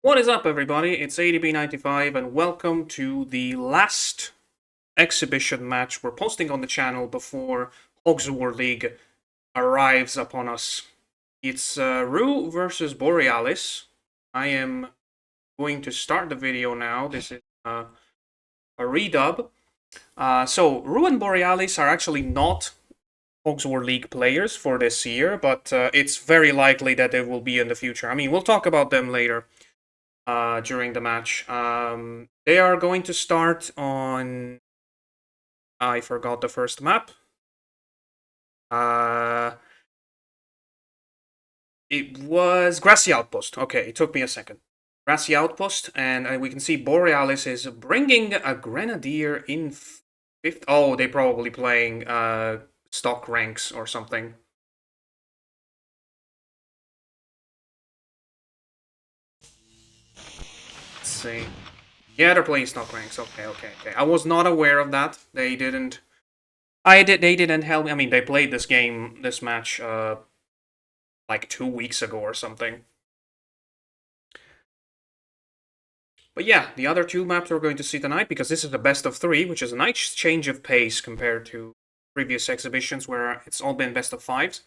What is up, everybody? It's ADB95, and welcome to the last exhibition match we're posting on the channel before Hogs League arrives upon us. It's Roo versus Borealis. I am going to start the video now. This is a redub. So, Roo and Borealis are actually not Hogs League players for this year, but it's very likely that they will be in the future. I mean, we'll talk about them later. During the match. They are going to start on... I forgot the first map. It was Grassy Outpost. Okay, it took me a second. Grassy Outpost, and we can see Borealis is bringing a Grenadier in fifth. Oh, they're probably playing stock ranks or something. See. Yeah, they're playing stock ranks. Okay. I was not aware of that. They didn't. They didn't help me. I mean, they played this match, like 2 weeks ago or something. But yeah, the other two maps we're going to see tonight, because this is the best of 3, which is a nice change of pace compared to previous exhibitions where it's all been best of 5s.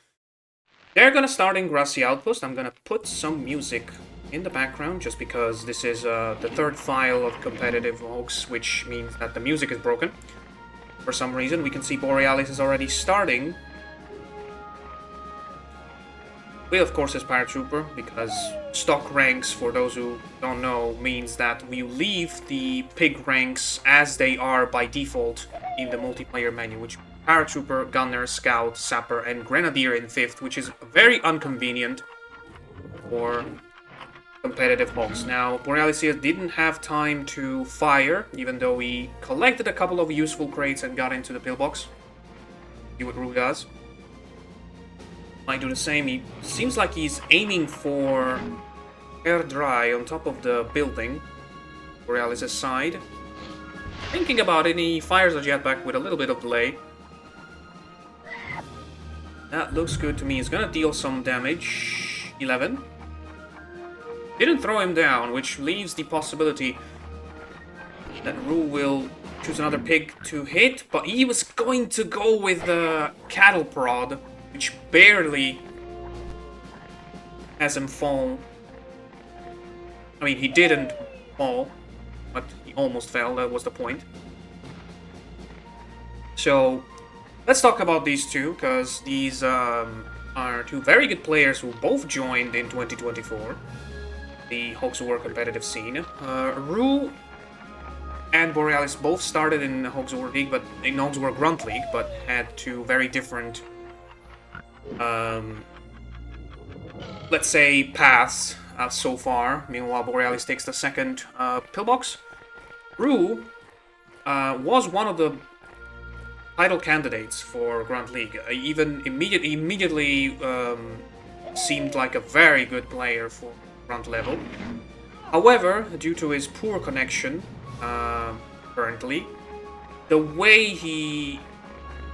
They're gonna start in Grassy Outpost. I'm gonna put some music in the background, just because this is the third file of competitive Hogs, which means that the music is broken. For some reason, we can see Borealis is already starting with, of course, his Paratrooper, because stock ranks, for those who don't know, means that we leave the pig ranks as they are by default in the multiplayer menu, which Paratrooper, Gunner, Scout, Sapper, and Grenadier in 5th, which is very inconvenient for competitive Hogs. Now, Borealis here didn't have time to fire, even though he collected a couple of useful crates and got into the pillbox. See what Roo does. Might do the same. He seems like he's aiming for air dry on top of the building. Borealis' side. Thinking about it, he fires a jetpack with a little bit of delay. That looks good to me. He's gonna deal some damage. 11. Didn't throw him down, which leaves the possibility that Roo will choose another pig to hit, but he was going to go with the cattle prod, which barely has him fall. I mean, he didn't fall, but he almost fell, that was the point. So, let's talk about these two, because these are two very good players who both joined in 2024. The Hogs competitive scene. Roo and Borealis both started in Hogs League, but in Hogs Grunt League, but had two very different, let's say, paths so far. Meanwhile, Borealis takes the second pillbox. Roo was one of the title candidates for Grunt League. Even immediately seemed like a very good player for Grunt level. However, due to his poor connection currently, the way he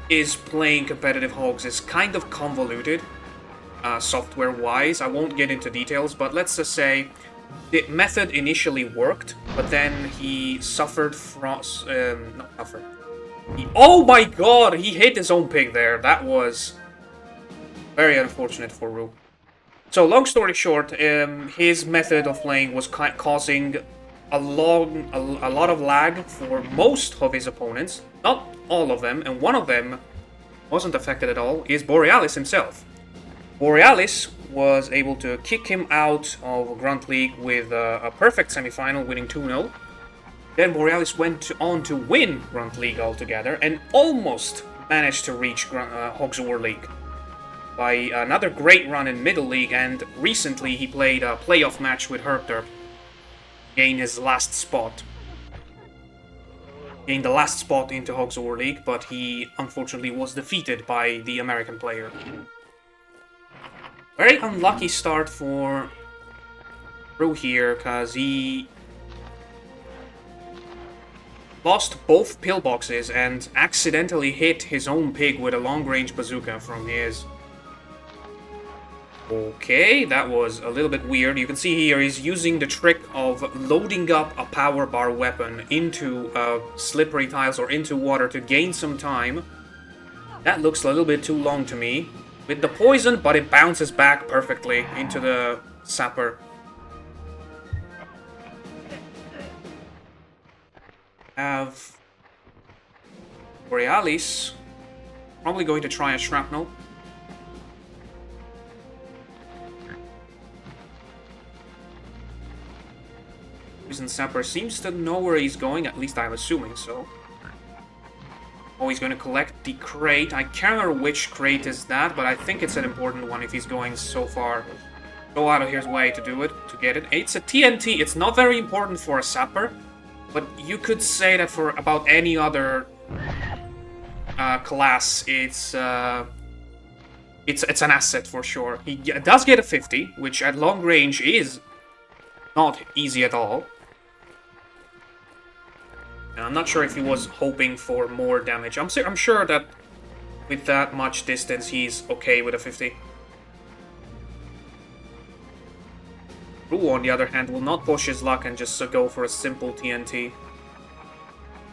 is playing competitive Hogs is kind of convoluted software-wise. I won't get into details, but let's just say the method initially worked, but then he suffered from... not suffered. Oh my god! He hit his own pig there. That was very unfortunate for Roo. So, long story short, his method of playing was causing a lot of lag for most of his opponents. Not all of them, and one of them wasn't affected at all, is Borealis himself. Borealis was able to kick him out of Grunt League with a perfect semifinal, winning 2-0. Then Borealis went on to win Grunt League altogether, and almost managed to reach Hogs League by another great run in Middle League, and recently he played a playoff match with Herpderp. Gained his last spot. Gained the last spot into Hogs League, but he unfortunately was defeated by the American player. Very unlucky start for Roo here, because he lost both pillboxes and accidentally hit his own pig with a long-range bazooka from his Okay, that was a little bit weird. You can see here he's using the trick of loading up a power bar weapon into slippery tiles or into water to gain some time. That looks a little bit too long to me. With the poison, but it bounces back perfectly into the sapper. Have Borealis. Probably going to try a shrapnel. Poison sapper seems to know where he's going, at least I'm assuming so. Oh, he's going to collect the crate. I can't remember which crate is that, but I think it's an important one if he's going so far. Go out of his way to do it, to get it. It's a TNT. It's not very important for a sapper, but you could say that for about any other class, it's an asset for sure. He does get a 50, which at long range is not easy at all. I'm not sure if he was hoping for more damage. I'm sure that with that much distance, he's okay with a 50. Roo, on the other hand, will not push his luck and just go for a simple TNT.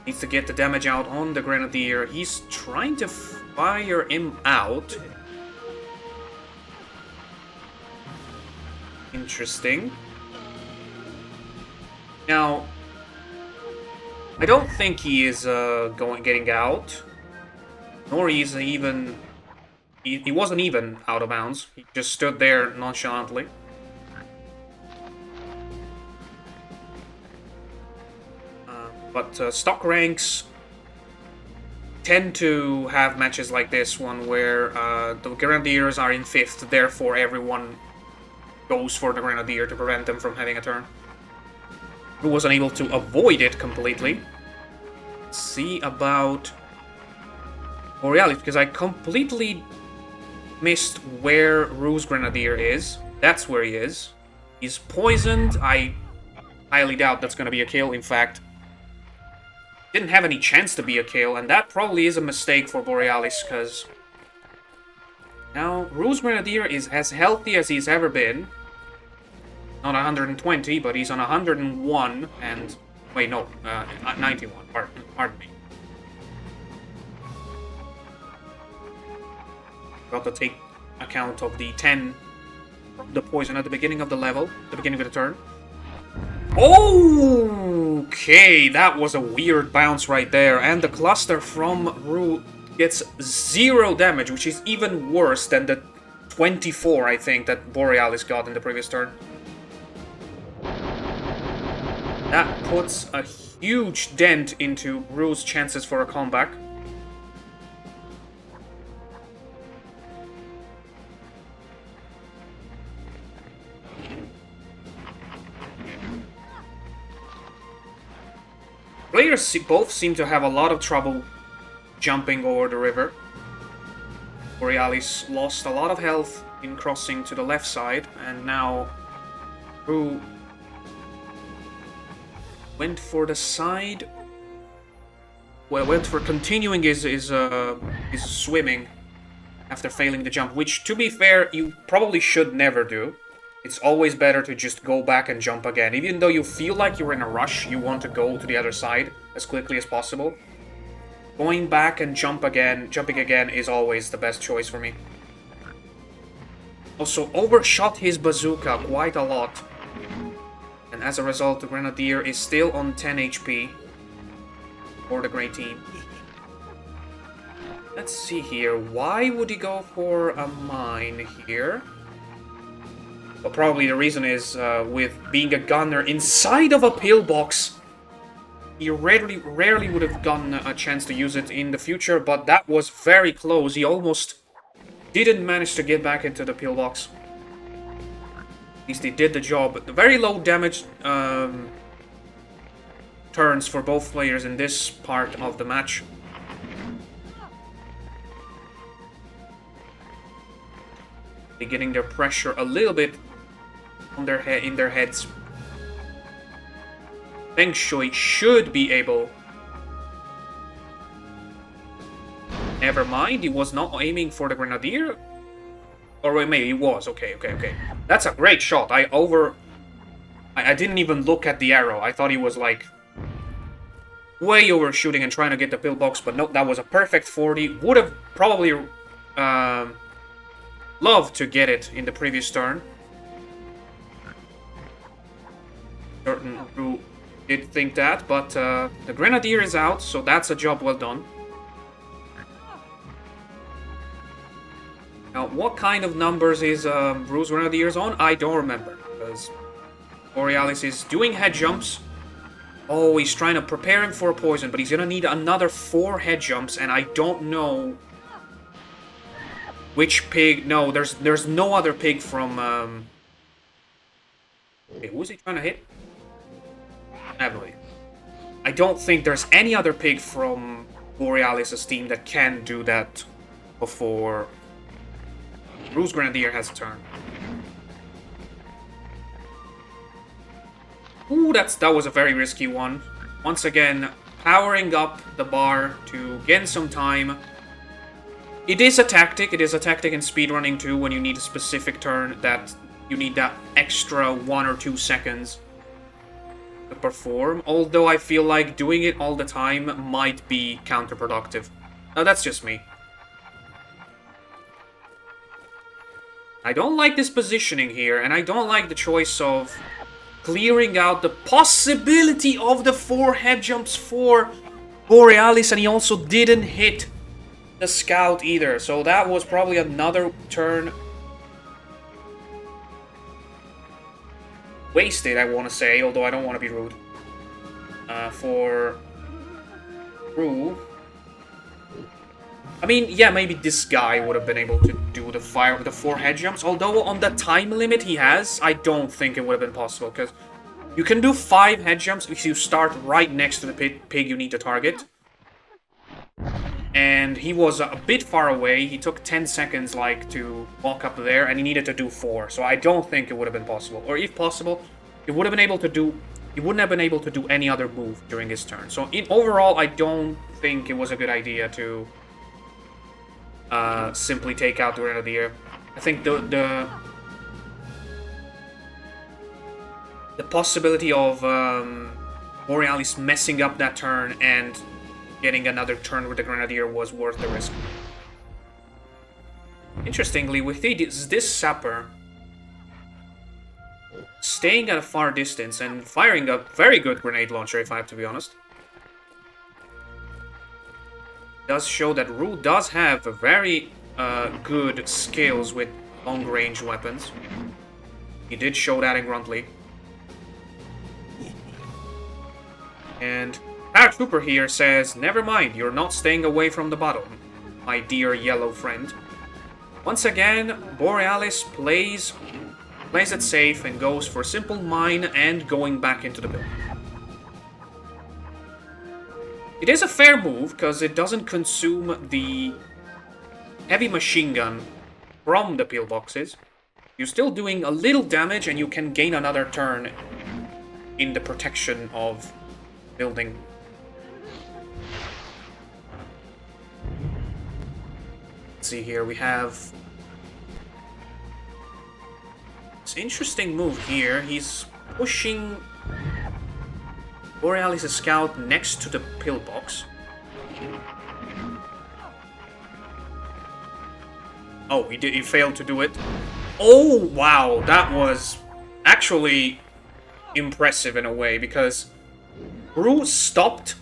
Needs to get the damage out on the Grenadier. He's trying to fire him out. Interesting. Now, I don't think he is getting out, nor he's even. He wasn't even out of bounds. He just stood there nonchalantly. But stock ranks tend to have matches like this one where the Grenadiers are in 5th, therefore everyone goes for the Grenadier to prevent them from having a turn. Who wasn't able to avoid it completely. Let's see about Borealis, because I completely missed where Roo's Grenadier is. That's where he is. He's poisoned. I highly doubt that's going to be a kill, in fact. Didn't have any chance to be a kill, and that probably is a mistake for Borealis, because now Roo's Grenadier is as healthy as he's ever been. Not 120, but he's on 101, and... Wait, no, 91, pardon me. Got to take account of the 10, the poison at the beginning of the level, the beginning of the turn. Okay, that was a weird bounce right there, and the cluster from Roo gets 0 damage, which is even worse than the 24, I think, that Borealis got in the previous turn. That puts a huge dent into Roo's chances for a comeback. Players both seem to have a lot of trouble jumping over the river. Borealis lost a lot of health in crossing to the left side, and now Roo went for the side. Well, went for continuing his swimming after failing the jump, which, to be fair, you probably should never do. It's always better to just go back and jump again. Even though you feel like you're in a rush, you want to go to the other side as quickly as possible. Going back and jumping again is always the best choice for me. Also, overshot his bazooka quite a lot. And as a result, the Grenadier is still on 10 HP for the Grey team. Let's see here. Why would he go for a mine here? Well, probably the reason is with being a gunner inside of a pillbox. He rarely would have gotten a chance to use it in the future, but that was very close. He almost didn't manage to get back into the pillbox. At least he did the job. Very low damage turns for both players in this part of the match. They're getting their pressure a little bit on their in their heads. Feng Shui should be able. Never mind, he was not aiming for the Grenadier. Or wait, maybe he was. Okay, okay, okay. That's a great shot. I didn't even look at the arrow. I thought he was, like, way overshooting and trying to get the pillbox, but no, that was a perfect 40. Would have probably loved to get it in the previous turn. Certain who did think that, but the Grenadier is out, so that's a job well done. Now, what kind of numbers is Rue's Grenadiers on? I don't remember, because Borealis is doing head jumps. Oh, he's trying to prepare him for a poison, but he's gonna need another 4 head jumps, and I don't know which pig. No, there's no other pig from. Wait, who is he trying to hit? Emily. I don't think there's any other pig from Borealis' team that can do that before Rue's Grenadier has a turn. Ooh, that was a very risky one. Once again, powering up the bar to gain some time. It is a tactic. It is a tactic in speedrunning too, when you need a specific turn that you need that extra 1 or 2 seconds to perform. Although I feel like doing it all the time might be counterproductive. Now, that's just me. I don't like this positioning here, and I don't like the choice of clearing out the possibility of the 4 head jumps for Borealis, and he also didn't hit the scout either. So that was probably another turn wasted, I want to say, although I don't want to be rude. For Rue. I mean, yeah, maybe this guy would have been able to do the 4 head jumps. Although on the time limit he has, I don't think it would have been possible, because you can do 5 head jumps if you start right next to the pig you need to target. And he was a bit far away. He took 10 seconds, like, to walk up there, and he needed to do 4. So I don't think it would have been possible. Or if possible, he would have been able to do. He wouldn't have been able to do any other move during his turn. So overall, I don't think it was a good idea to simply take out the Grenadier. I think the possibility of Borealis messing up that turn and getting another turn with the Grenadier was worth the risk. Interestingly, with this Sapper staying at a far distance and firing a very good grenade launcher, if I have to be honest, does show that Rue does have a very good skills with long-range weapons. He did show that in Gruntley. And Paratrooper here says, "Never mind, you're not staying away from the bottom, my dear yellow friend." Once again, Borealis plays it safe and goes for simple mine and going back into the building. It is a fair move, because it doesn't consume the heavy machine gun from the pillboxes. You're still doing a little damage, and you can gain another turn in the protection of building. Let's see here, we have this interesting move here. He's pushing Borealis' scout next to the pillbox. Oh, he failed to do it. Oh, wow, that was actually impressive in a way, because Rue stopped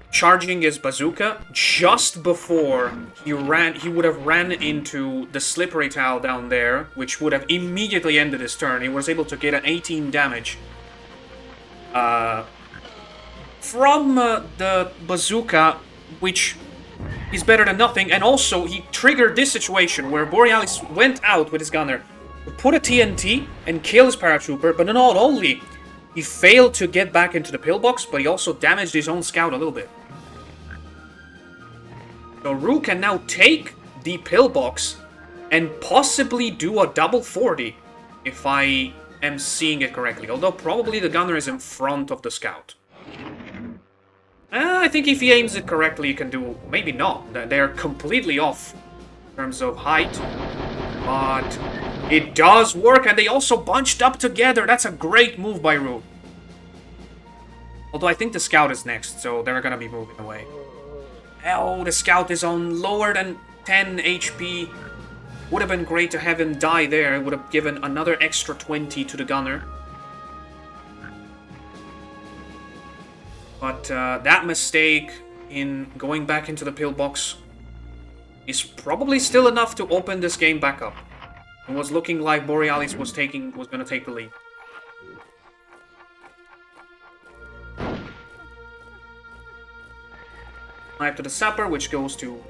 charging his bazooka just before he would have ran into the slippery tile down there, which would have immediately ended his turn. He was able to get an 18 damage from the bazooka, which is better than nothing. And also, he triggered this situation where Borealis went out with his gunner to put a TNT and kill his paratrooper, but not only he failed to get back into the pillbox, but he also damaged his own scout a little bit. So Rue can now take the pillbox and possibly do a double 40, if I am seeing it correctly. Although probably the gunner is in front of the scout. I think if he aims it correctly, he can do... Maybe not. They're completely off in terms of height. But it does work, and they also bunched up together. That's a great move by Roo. Although I think the scout is next, so they're gonna be moving away. Oh, the scout is on lower than 10 HP. Would have been great to have him die there. It would have given another extra 20 to the gunner. But that mistake in going back into the pillbox is probably still enough to open this game back up. It was looking like Borealis was going to take the lead. Knife to the sapper, which goes to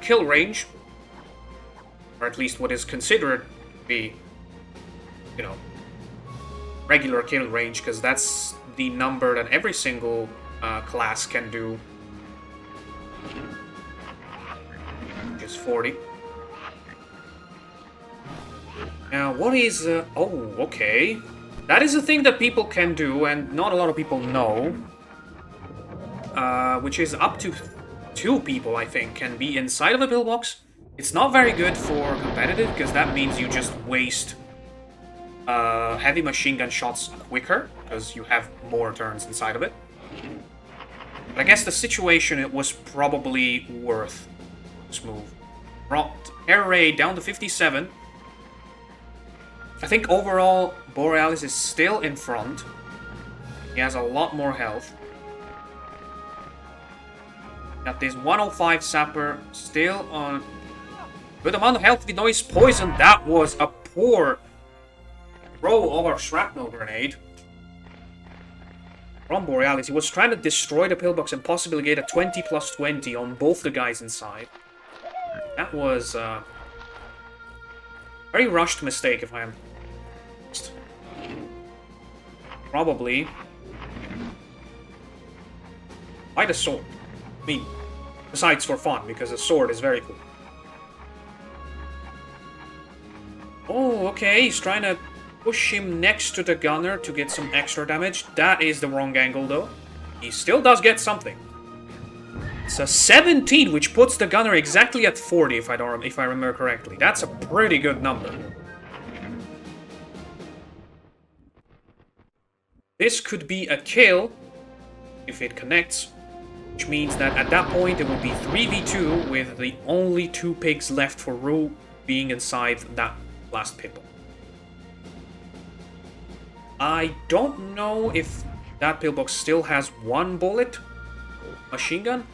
kill range, or at least what is considered to be, you know, regular kill range, because that's the number that every single class can do, which is 40. Now, what is... oh, okay. That is a thing that people can do, and not a lot of people know. Which is up to 2 people, I think, can be inside of a pillbox. It's not very good for competitive, because that means you just waste heavy machine gun shots quicker, because you have more turns inside of it. But I guess the situation, it was probably worth this move. Brought air raid down to 57. I think overall, Borealis is still in front. He has a lot more health. Got this 105 sapper still on good amount of health with noise poison. That was a poor throw of our shrapnel grenade from Borealis. He was trying to destroy the pillbox and possibly get a 20 plus 20 on both the guys inside. That was a very rushed mistake, if I am honest. Probably by the sword. I mean, besides for fun, because the sword is very cool. Oh, okay, he's trying to push him next to the gunner to get some extra damage. That is the wrong angle, though. He still does get something. It's a 17, which puts the gunner exactly at 40, if I remember correctly. That's a pretty good number. This could be a kill if it connects, which means that at that point it would be 3v2 with the only 2 pigs left for Roo being inside that last pit. I don't know if that pillbox still has 1 bullet machine gun,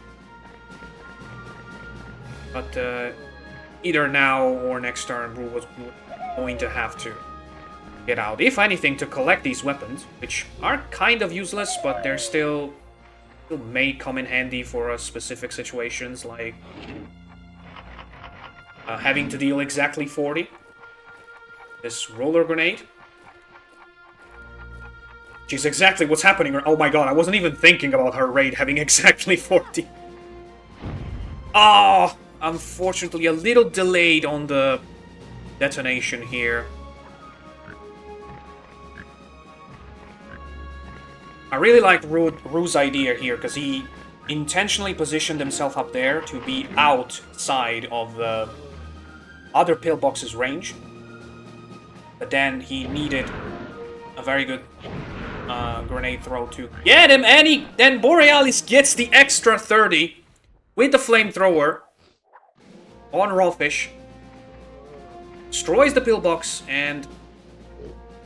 but either now or next turn Roo was going to have to get out, if anything, to collect these weapons, which are kind of useless, but they're still may come in handy for specific situations, like having to deal exactly 40. This roller grenade, which is exactly what's happening. Oh my god, I wasn't even thinking about her raid having exactly 40. Oh, unfortunately a little delayed on the detonation here. I really like Roo's idea here, because he intentionally positioned himself up there to be outside of the other pillbox's range. But then he needed a very good grenade throw to get him, and then Borealis gets the extra 30 with the flamethrower on Rawfish, destroys the pillbox, and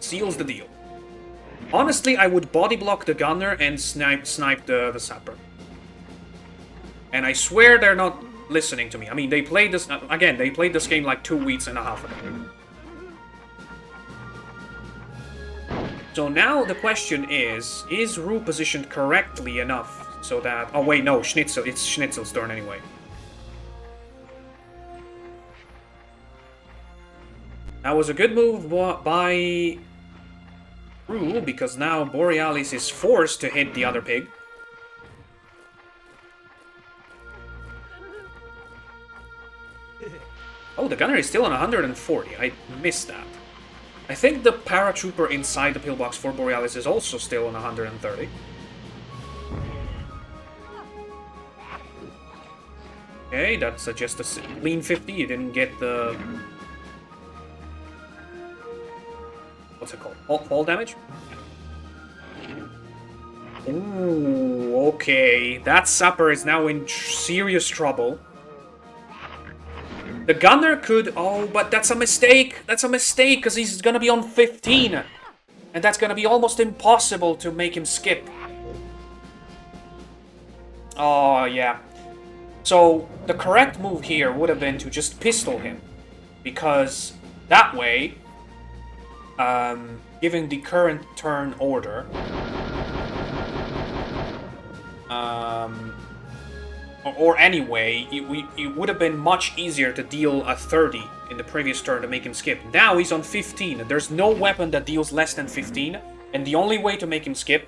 seals the deal. Honestly, I would body block the gunner and snipe the sapper. And I swear they're not listening to me. I mean, they played this... again, they played this game like 2 weeks and a half ago. So now the question is Roo positioned correctly enough so that... oh wait, no, Schnitzel. It's Schnitzel's turn anyway. That was a good move by Roo, because now Borealis is forced to hit the other pig. Oh, the gunner is still on 140. I missed that. I think the paratrooper inside the pillbox for Borealis is also still on 130. Okay, that's just a clean 50. You didn't get the what's it called? Fall damage? Ooh, okay. That sapper is now in serious trouble. The gunner could... Oh, but that's a mistake. That's a mistake, because he's gonna be on 15. And that's gonna be almost impossible to make him skip. Oh, yeah. So, the correct move here would have been to just pistol him. Because that way, given the current turn order... or anyway, it would have been much easier to deal a 30 in the previous turn to make him skip. Now he's on 15. There's no weapon that deals less than 15, and the only way to make him skip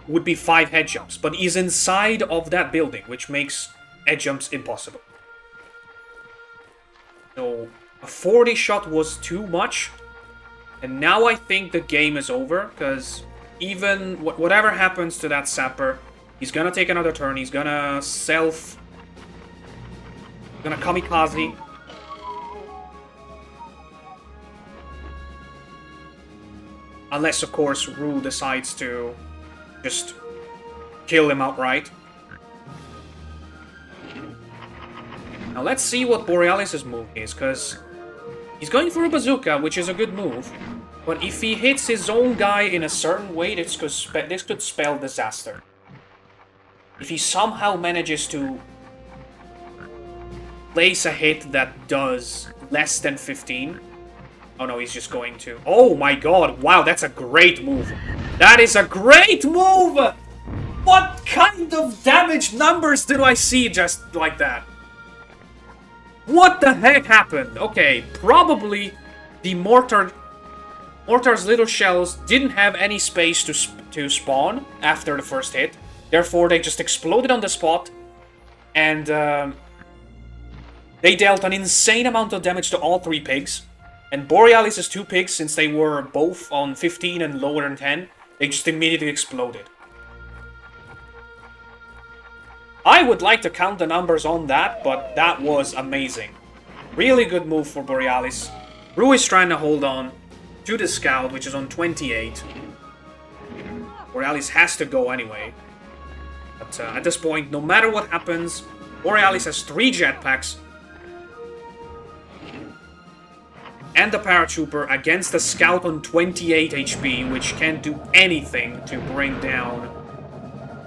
would be 5 head jumps. But he's inside of that building, which makes head jumps impossible. So a 40 shot was too much, and now I think the game is over, because even whatever happens to that sapper, he's gonna take another turn, he's gonna kamikaze. Unless, of course, Roo decides to just kill him outright. Now let's see what Borealis' move is, because he's going for a bazooka, which is a good move. But if he hits his own guy in a certain way, this could spell disaster. If he somehow manages to place a hit that does less than 15... Oh no, he's just going to... Oh my god, wow, that's a great move. That is a great move! What kind of damage numbers did I see just like that? What the heck happened? Okay, probably the mortar's little shells didn't have any space to spawn after the first hit. Therefore, they just exploded on the spot, and they dealt an insane amount of damage to all 3 pigs. And Borealis' 2 pigs, since they were both on 15 and lower than 10, they just immediately exploded. I would like to count the numbers on that, but that was amazing. Really good move for Borealis. Roo is trying to hold on to the scout, which is on 28. Borealis has to go anyway. But at this point, no matter what happens, Borealis has 3 jetpacks. And the paratrooper against the scout on 28 HP, which can't do anything to bring down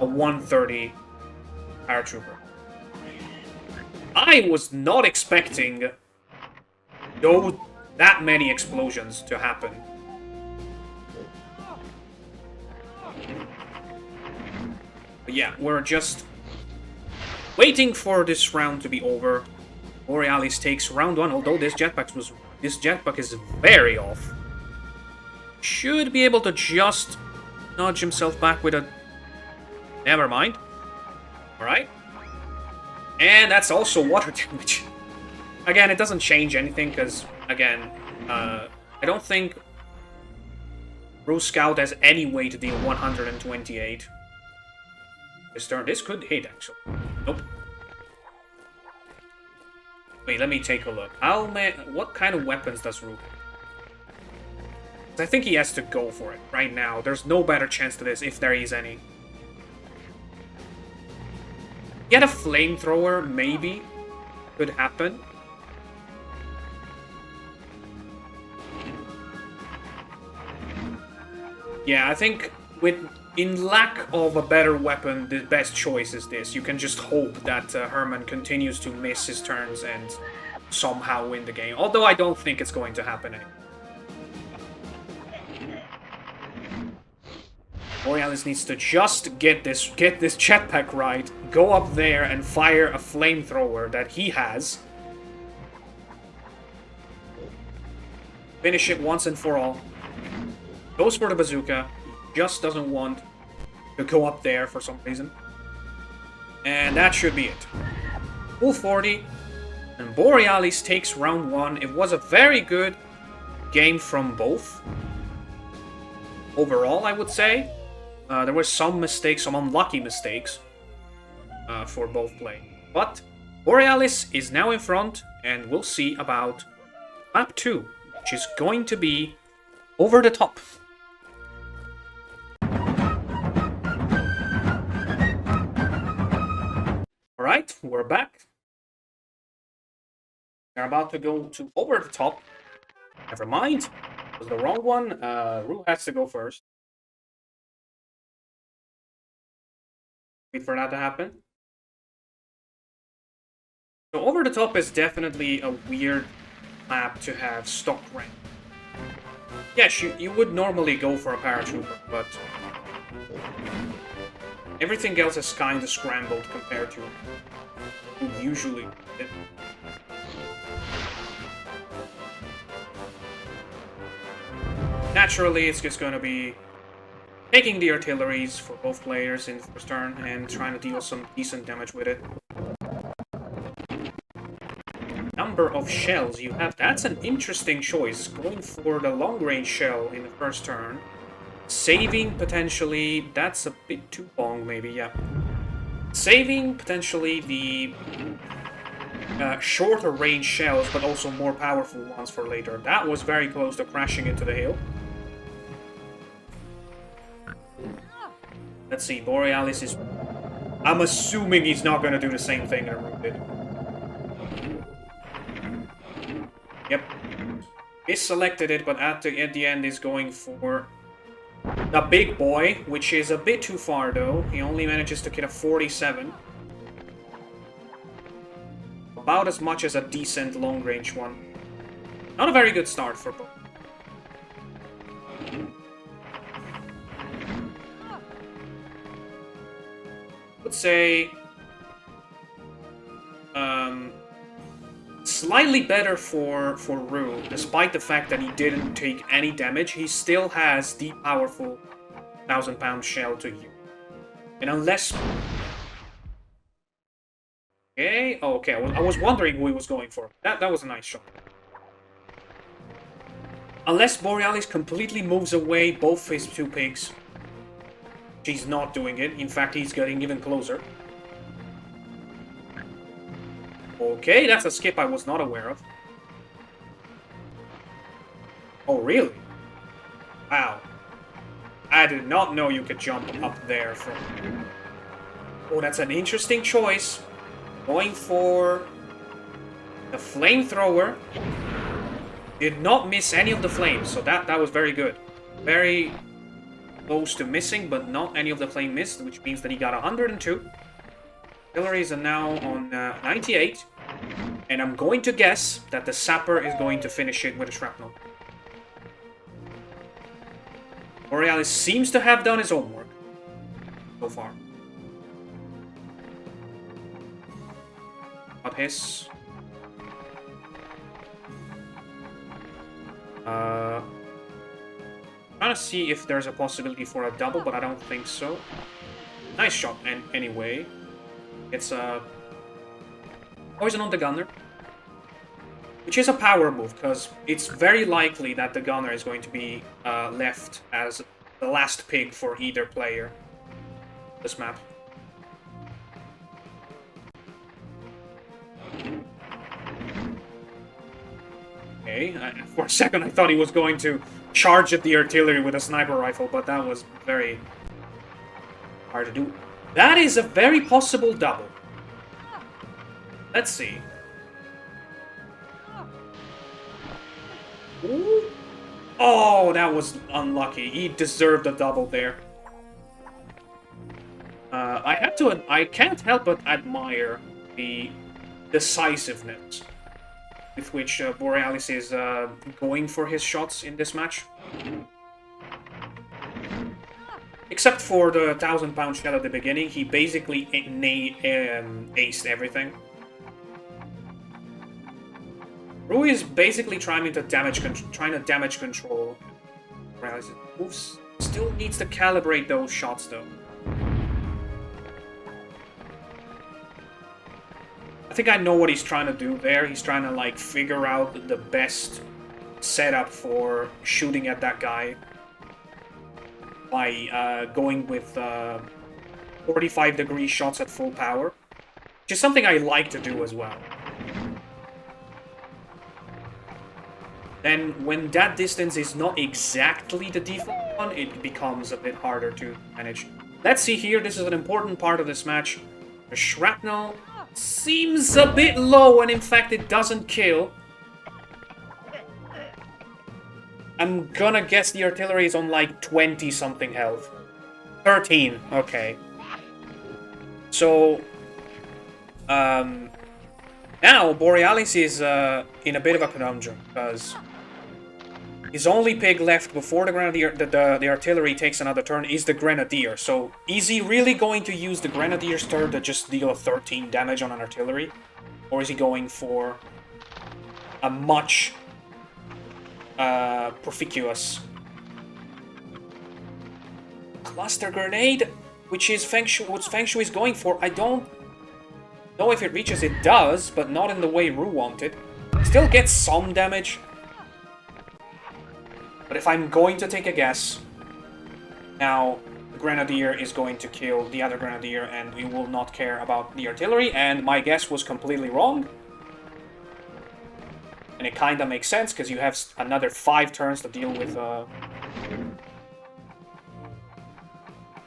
a 130 paratrooper. I was not expecting that many explosions to happen. But yeah, we're just waiting for this round to be over. Borealis takes round 1, although this jetpack is very off. Should be able to just nudge himself back with a... Never mind. Alright. And that's also water damage. Again, it doesn't change anything, because, again, I don't think Roo Scout has any way to deal 128. This turn, this could hit, actually. Nope. Wait, let me take a look. What kind of weapons does Roo have? I think he has to go for it right now. There's no better chance to this, if there is any. Get a flamethrower, maybe. Could happen. Yeah, I think in lack of a better weapon, the best choice is this. You can just hope that Herman continues to miss his turns and somehow win the game. Although I don't think it's going to happen anymore. Borealis needs to just get this jetpack right, go up there and fire a flamethrower that he has. Finish it once and for all. Goes for the bazooka. He just doesn't want to go up there for some reason. And that should be it. Full 40. And Borealis takes round 1. It was a very good game from both. Overall, I would say. There were some mistakes, some unlucky mistakes for both play. But Borealis is now in front, and we'll see about map 2. which is going to be over the top. Alright, we're back. We're about to go to over the top. Never mind. It was the wrong one. Roo has to go first. Wait for that to happen. So over the top is definitely a weird map to have stock rank. Yes, you would normally go for a paratrooper, but everything else is kind of scrambled compared to who usually did. Naturally, it's just going to be taking the artilleries for both players in the first turn and trying to deal some decent damage with it. Number of shells you have, that's an interesting choice. Going for the long-range shell in the first turn. Saving potentially, that's a bit too long maybe, yeah. Saving potentially the shorter range shells, but also more powerful ones for later. That was very close to crashing into the hill. Let's see, Borealis is... I'm assuming he's not going to do the same thing that Roo did. Yep. Misselected it, but at the end is going for the big boy, which is a bit too far though. He only manages to get a 47. About as much as a decent long-range one. Not a very good start for both. Would say slightly better for Roo, despite the fact that he didn't take any damage. He still has the powerful 1,000-pound shell to use, and unless okay, I was wondering who he was going for. That was a nice shot. Unless Borealis completely moves away both his two pigs. He's not doing it. In fact, he's getting even closer. Okay, that's a skip I was not aware of. Oh, really? Wow. I did not know you could jump up there from... Oh, that's an interesting choice. Going for the flamethrower. Did not miss any of the flames, so that was very good. Very close to missing, but not any of the flame missed, which means that he got 102. Artilleries are now on 98. And I'm going to guess that the sapper is going to finish it with a shrapnel. Borealis seems to have done his homework so far. Got his. Trying to see if there's a possibility for a double, but I don't think so. Nice shot, and anyway. It's a poison on the gunner. Which is a power move, because it's very likely that the gunner is going to be left as the last pig for either player. This map. Okay, for a second I thought he was going to charge at the artillery with a sniper rifle, but that was very hard to do. That is a very possible double. Let's see. Ooh. Oh, that was unlucky. He deserved a double there. I can't help but admire the decisiveness with which Borealis is going for his shots in this match. Except for the 1,000-pound shell at the beginning, he basically aced everything. Roo is basically trying to damage control. Borealis moves. Still needs to calibrate those shots though. I think I know what he's trying to do there. He's trying to like figure out the best setup for shooting at that guy by going with 45-degree shots at full power, which is something I like to do as well. then when that distance is not exactly the default one, it becomes a bit harder to manage. Let's see here, this is an important part of this match. The shrapnel seems a bit low, and in fact it doesn't kill. I'm gonna guess the artillery is on like 20-something health. 13, okay. So, now Borealis is in a bit of a conundrum, because his only pig left before the Grenadier, the artillery takes another turn is the Grenadier. So, is he really going to use the Grenadier's turn to just deal 13 damage on an artillery? Or is he going for a much proficuous cluster grenade, which is what Feng Shui is going for? I don't know if it reaches. It does, but not in the way Roo wanted. Still gets some damage. But if I'm going to take a guess, now the Grenadier is going to kill the other Grenadier and we will not care about the artillery, and my guess was completely wrong. And it kinda makes sense, because you have another 5 turns to deal with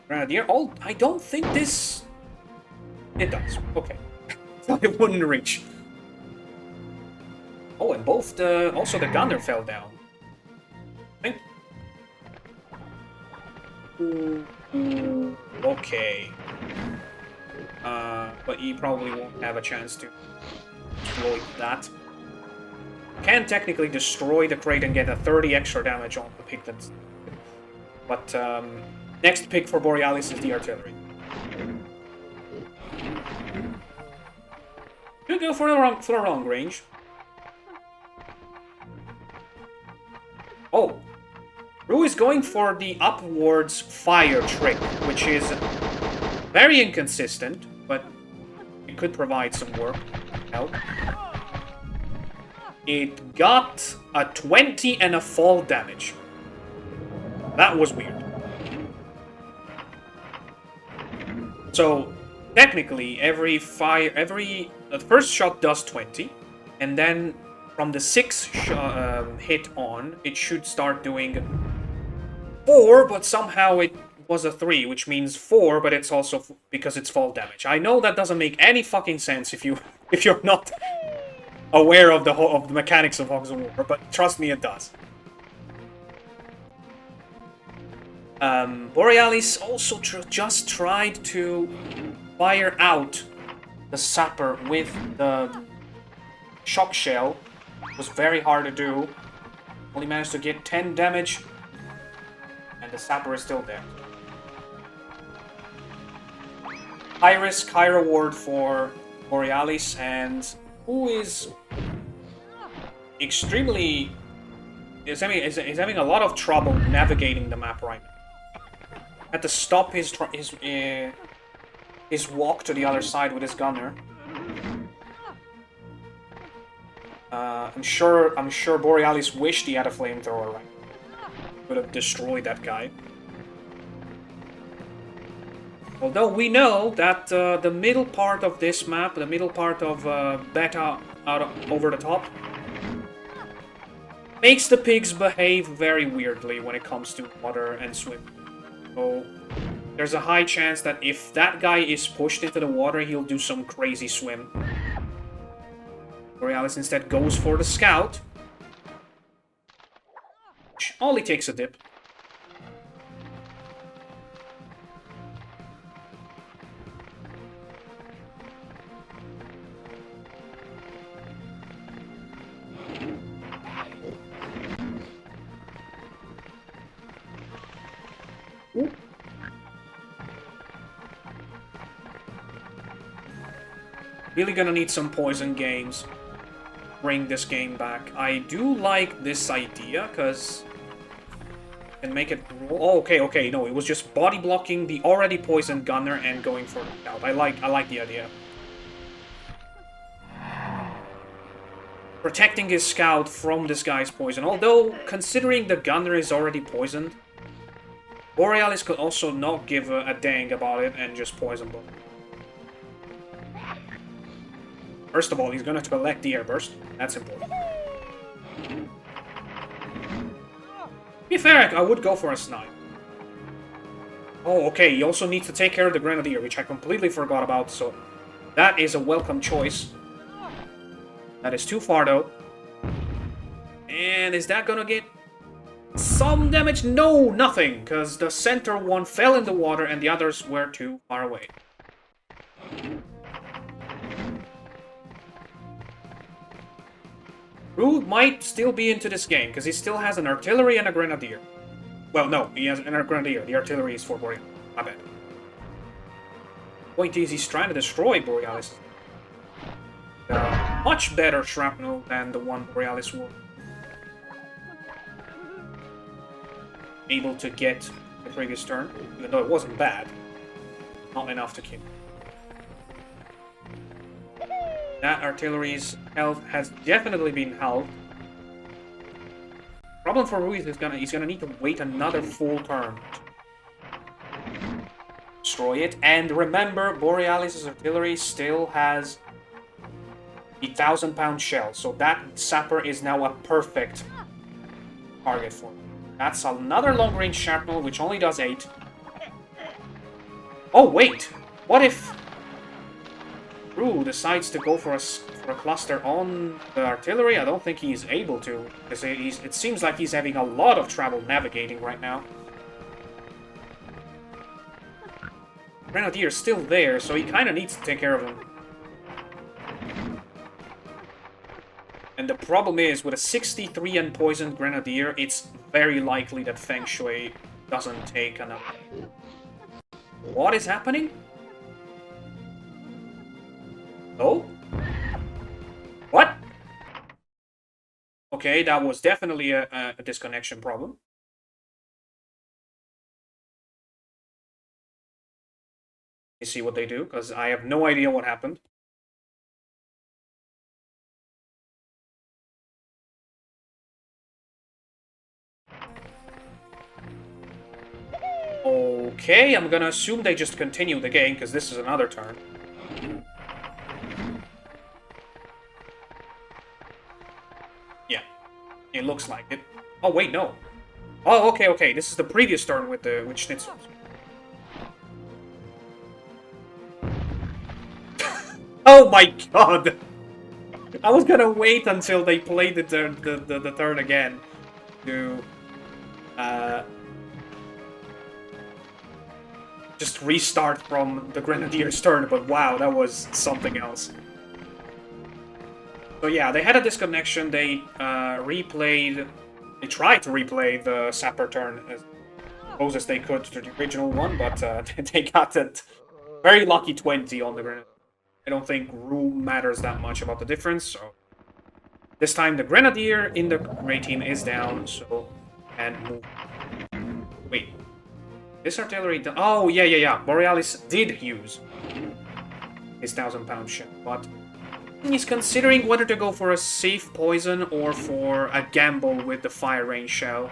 Grenadier. Oh, I don't think this... It does. Okay. Thought it wouldn't reach. Oh, and both also the gunner fell down. I think... Okay. But he probably won't have a chance to exploit that. Can technically destroy the crate and get a 30 extra damage on the pig that's... But, next pick for Borealis is the artillery. Could go for the long range. Oh! Roo is going for the upwards fire trick, which is very inconsistent, but it could provide some help. It got a 20 and a fall damage. That was weird. So, technically, the first shot does 20, and then from the 6th hit on, it should start doing 4, but somehow it was a 3, which means 4, but it's also because it's fall damage. I know that doesn't make any fucking sense if you're not aware of the mechanics of Hogs of War, but trust me, it does. Borealis also just tried to fire out the sapper with the shock shell. It was very hard to do. Only managed to get 10 damage, and the sapper is still there. High risk, high reward for Borealis, and who is extremely... is having a lot of trouble navigating the map right now. Had to stop his walk to the other side with his gunner. I'm sure Borealis wished he had a flamethrower right now. Could have destroyed that guy. Although we know that the middle part of this map, the middle part of Beta over the top, makes the pigs behave very weirdly when it comes to water and swim. So there's a high chance that if that guy is pushed into the water, he'll do some crazy swim. Borealis instead goes for the scout, which only takes a dip. Really gonna need some poison games. Bring this game back. I do like this idea, because can make it... Oh, okay, no, it was just body blocking the already poisoned gunner and going for the scout. I like the idea. Protecting his scout from this guy's poison. Although, considering the gunner is already poisoned, Borealis could also not give a dang about it and just poison both. First of all, he's gonna collect the airburst. That's important. To be fair, I would go for a snipe. Oh, okay, you also need to take care of the Grenadier, which I completely forgot about, so that is a welcome choice. That is too far, though. And is that gonna get some damage? No, nothing, because the center one fell in the water and the others were too far away. Roo might still be into this game, because he still has an artillery and a Grenadier. Well, no, he has an Grenadier. The artillery is for Borealis. My bad. Point is, he's trying to destroy Borealis. Much better shrapnel than the one Borealis was able to get the previous turn, even though it wasn't bad. Not enough to kill. That artillery's health has definitely been halved. Problem for Rui is he's gonna need to wait another full turn. Destroy it, and remember, Borealis' artillery still has the 1,000-pound shell, so that sapper is now a perfect target for him. That's another long-range shrapnel, which only does 8. Oh, wait! What if Roo decides to go for a cluster on the artillery? I don't think he's able to, because it seems like he's having a lot of trouble navigating right now. Grenadier's still there, so he kind of needs to take care of him. And the problem is, with a 63 unpoisoned Grenadier, it's very likely that Feng Shui doesn't take enough. What is happening? Oh? What? Okay, that was definitely a disconnection problem. Let's see what they do, because I have no idea what happened. Okay, I'm gonna assume they just continue the game, because this is another turn. Yeah, it looks like it. Oh, wait, no. Oh, okay, this is the previous turn with Schnitzels. Oh my god! I was gonna wait until they played the turn again to just restart from the Grenadier's turn, but wow, that was something else. So yeah, they had a disconnection. They they tried to replay the Sapper turn as close as they could to the original one, but they got it very lucky 20 on the Grenadier. I don't think rule matters that much about the difference, so this time the Grenadier in the Grey team is down, so and move. Wait. This artillery... Oh, yeah. Borealis did use his 1,000-pound shell, but he's considering whether to go for a safe poison or for a gamble with the fire range shell.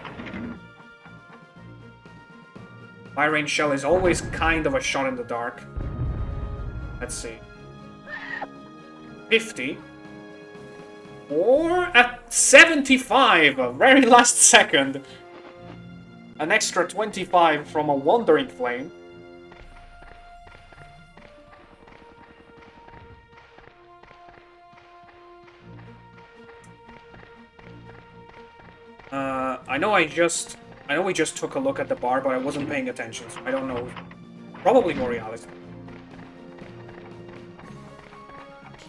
Fire range shell is always kind of a shot in the dark. Let's see. 50. Or at 75, a very last second. An extra 25 from a Wandering Flame. I know we just took a look at the bar, but I wasn't paying attention, so I don't know. Probably Borealis.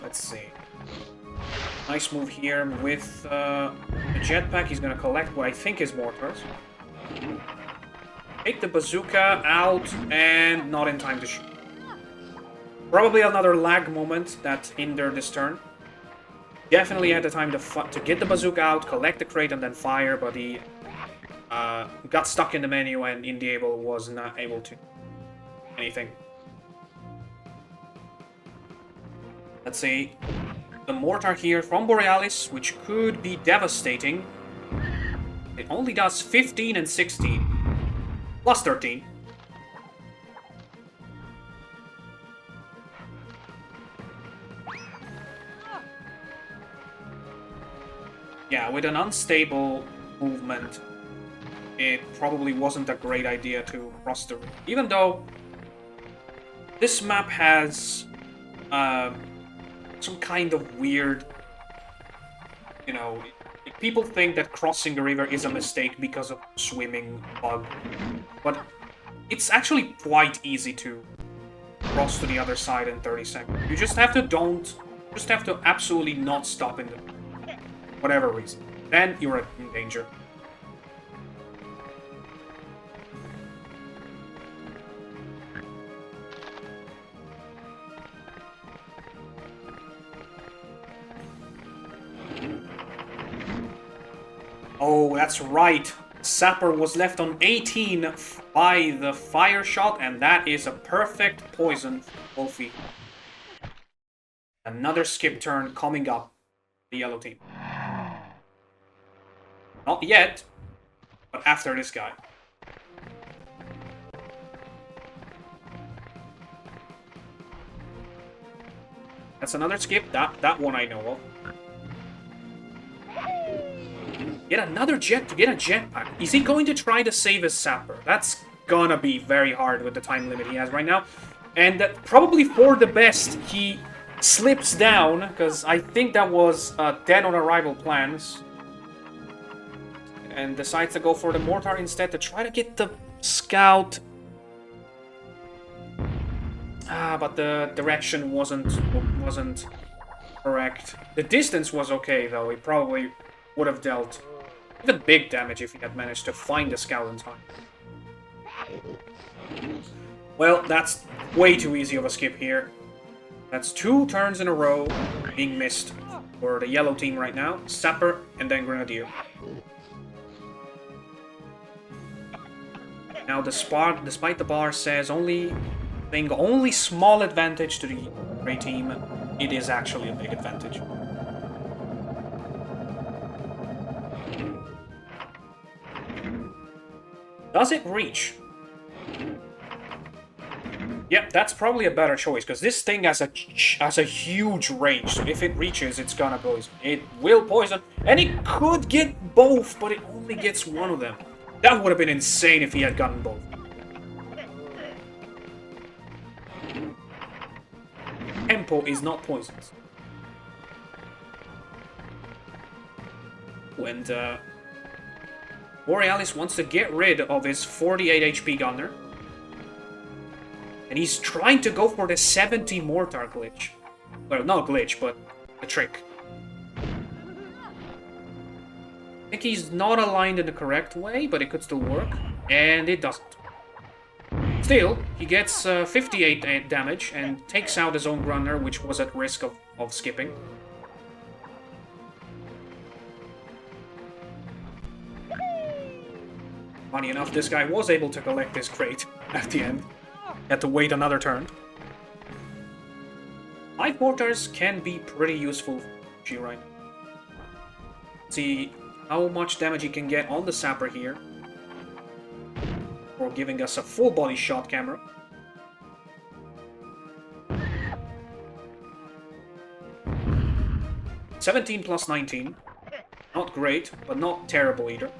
Let's see. Nice move here with the jetpack. He's gonna collect what I think is mortars. Take the bazooka out, and not in time to shoot. Probably another lag moment that hindered this turn. Definitely had the time to get the bazooka out, collect the crate, and then fire, but he got stuck in the menu and Indiable was not able to do anything. Let's see. The mortar here from Borealis, which could be devastating. It only does 15 and 16. Plus 13. Yeah, with an unstable movement, it probably wasn't a great idea to cross the river. Even though this map has some kind of weird, you know, people think that crossing the river is a mistake because of swimming bug, but it's actually quite easy to cross to the other side in 30 seconds. You just have to absolutely not stop in the whatever reason. Then you're in danger. Oh, that's right. Sapper was left on 18 by the fire shot, and that is a perfect poison for Wolfie. Another skip turn coming up, the yellow team. Not yet, but after this guy. That's another skip. That one I know of. Get another jet to get a jetpack. Is he going to try to save his sapper? That's gonna be very hard with the time limit he has right now. And probably for the best, he slips down, because I think that was dead on arrival plans. And decides to go for the mortar instead to try to get the scout. But the direction wasn't correct. The distance was okay, though. He probably would have dealt even big damage if he had managed to find the scout in time. Well, that's way too easy of a skip here. That's 2 turns in a row being missed for the yellow team right now. Sapper and then Grenadier. Now, despite the bar says only small advantage to the gray team, it is actually a big advantage. Does it reach? Yep, that's probably a better choice, because this thing has a huge range, so if it reaches, it's gonna poison. It will poison, and it could get both, but it only gets one of them. That would have been insane if he had gotten both. Tempo is not poisonous. And Borealis wants to get rid of his 48 HP gunner. And he's trying to go for the 70 mortar glitch. Well, not glitch, but a trick. I think he's not aligned in the correct way, but it could still work. And it doesn't. Still, he gets 58 damage and takes out his own gunner, which was at risk of skipping. Funny enough, this guy was able to collect his crate at the end. Had to wait another turn. 5 mortars can be pretty useful for G right now. See how much damage he can get on the sapper here. For giving us a full body shot camera. $17 plus 19. Not great, but not terrible either.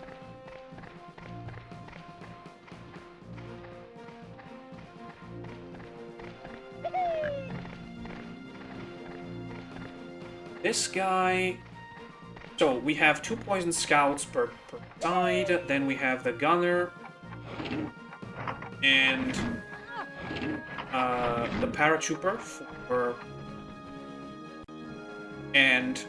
This guy... So, we have 2 poison scouts per side, then we have the gunner, and the paratrooper and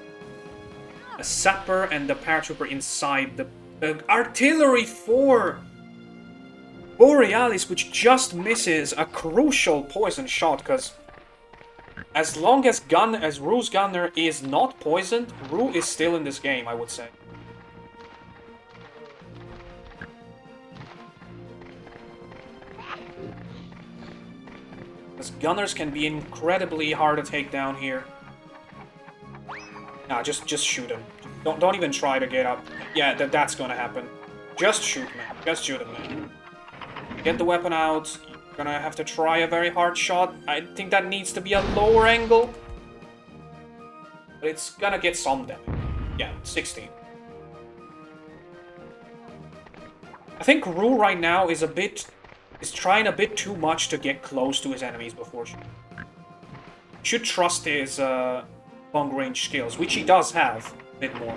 a sapper and the paratrooper inside the artillery for Borealis, which just misses a crucial poison shot, because as long as Roo's gunner is not poisoned, Roo is still in this game, I would say. Because gunners can be incredibly hard to take down here. Nah, just shoot him. Don't even try to get up. Yeah, that's gonna happen. Just shoot, man. Just shoot him, man. Get the weapon out. You're gonna have to try a very hard shot. I think that needs to be a lower angle. But it's gonna get some damage. Yeah, 16. I think Rue right now is trying a bit too much to get close to his enemies before should trust his long range skills, which he does have a bit more.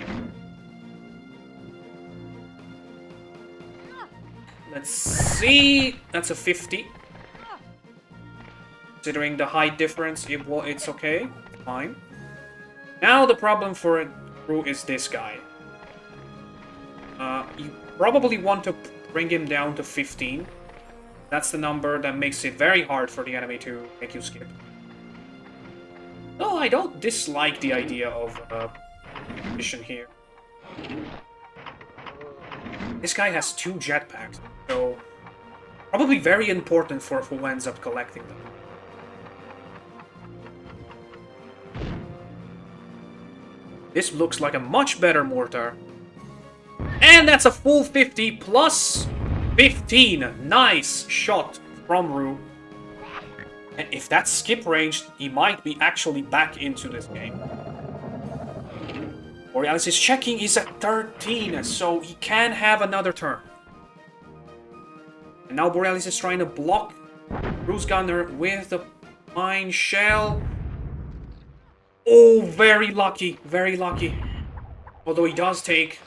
Let's see. That's a 50. Considering the height difference, it's okay. Fine. Now the problem for Rue is this guy. You probably want to bring him down to 15. That's the number that makes it very hard for the enemy to make you skip. No, I don't dislike the idea of mission here. This guy has 2 jetpacks, so probably very important for who ends up collecting them. This looks like a much better mortar. And that's a full 50 plus 15. Nice shot from Rue. And if that's skip range, he might be actually back into this game. Borealis is checking, he's at 13, so he can have another turn. And now Borealis is trying to block Rue's gunner with the mine shell. Oh, very lucky, very lucky. Although he does take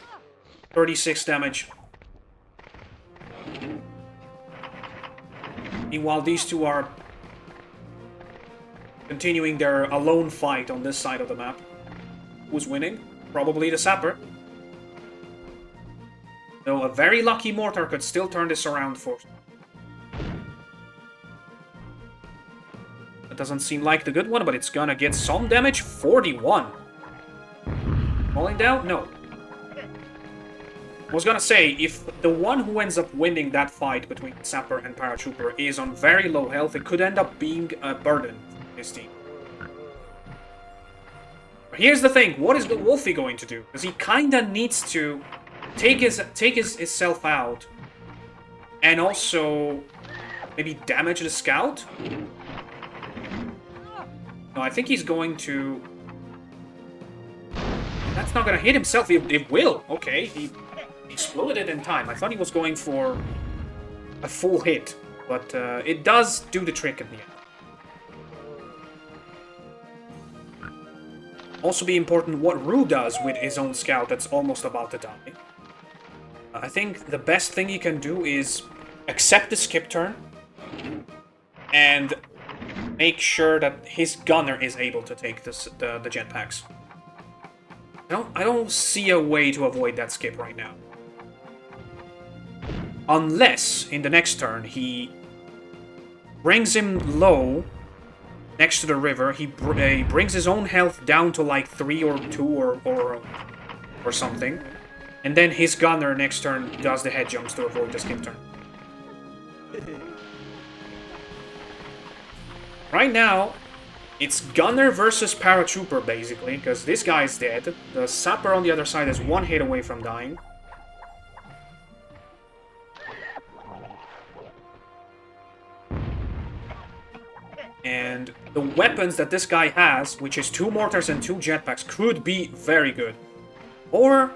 36 damage. Meanwhile, these two are continuing their alone fight on this side of the map. Who's winning? Probably the sapper. Though a very lucky mortar could still turn this around for... That doesn't seem like the good one, but it's gonna get some damage. 41. Falling down? No. I was gonna say, if the one who ends up winning that fight between Sapper and Paratrooper is on very low health, it could end up being a burden for his team. But here's the thing, what is the Wolfie going to do? Because he kinda needs to take himself out and also maybe damage the scout? No, I think he's going to... That's not gonna hit himself, it will. Okay, he exploded it in time. I thought he was going for a full hit, but it does do the trick in the end. Also be important what Rue does with his own scout that's almost about to die. I think the best thing he can do is accept the skip turn and make sure that his gunner is able to take the jetpacks. I don't see a way to avoid that skip right now. Unless, in the next turn, he brings him low next to the river. He brings his own health down to like 3 or 2 or something. And then his gunner next turn does the head jumps to avoid the skip turn. Right now, it's gunner versus paratrooper, basically, because this guy's dead. The sapper on the other side is 1 hit away from dying. And the weapons that this guy has, which is 2 mortars and 2 jetpacks, could be very good. Or...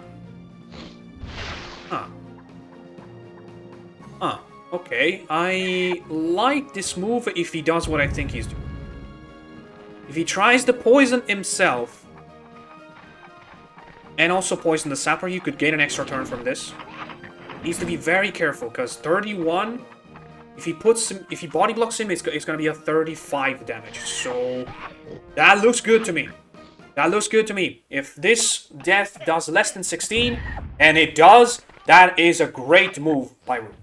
okay. I like this move if he does what I think he's doing. If he tries to poison himself and also poison the sapper, you could gain an extra turn from this. Needs to be very careful, because 31, if he body blocks him, it's gonna be a 35 damage. So that looks good to me. That looks good to me. If this death does less than 16, and it does, that is a great move by Rue.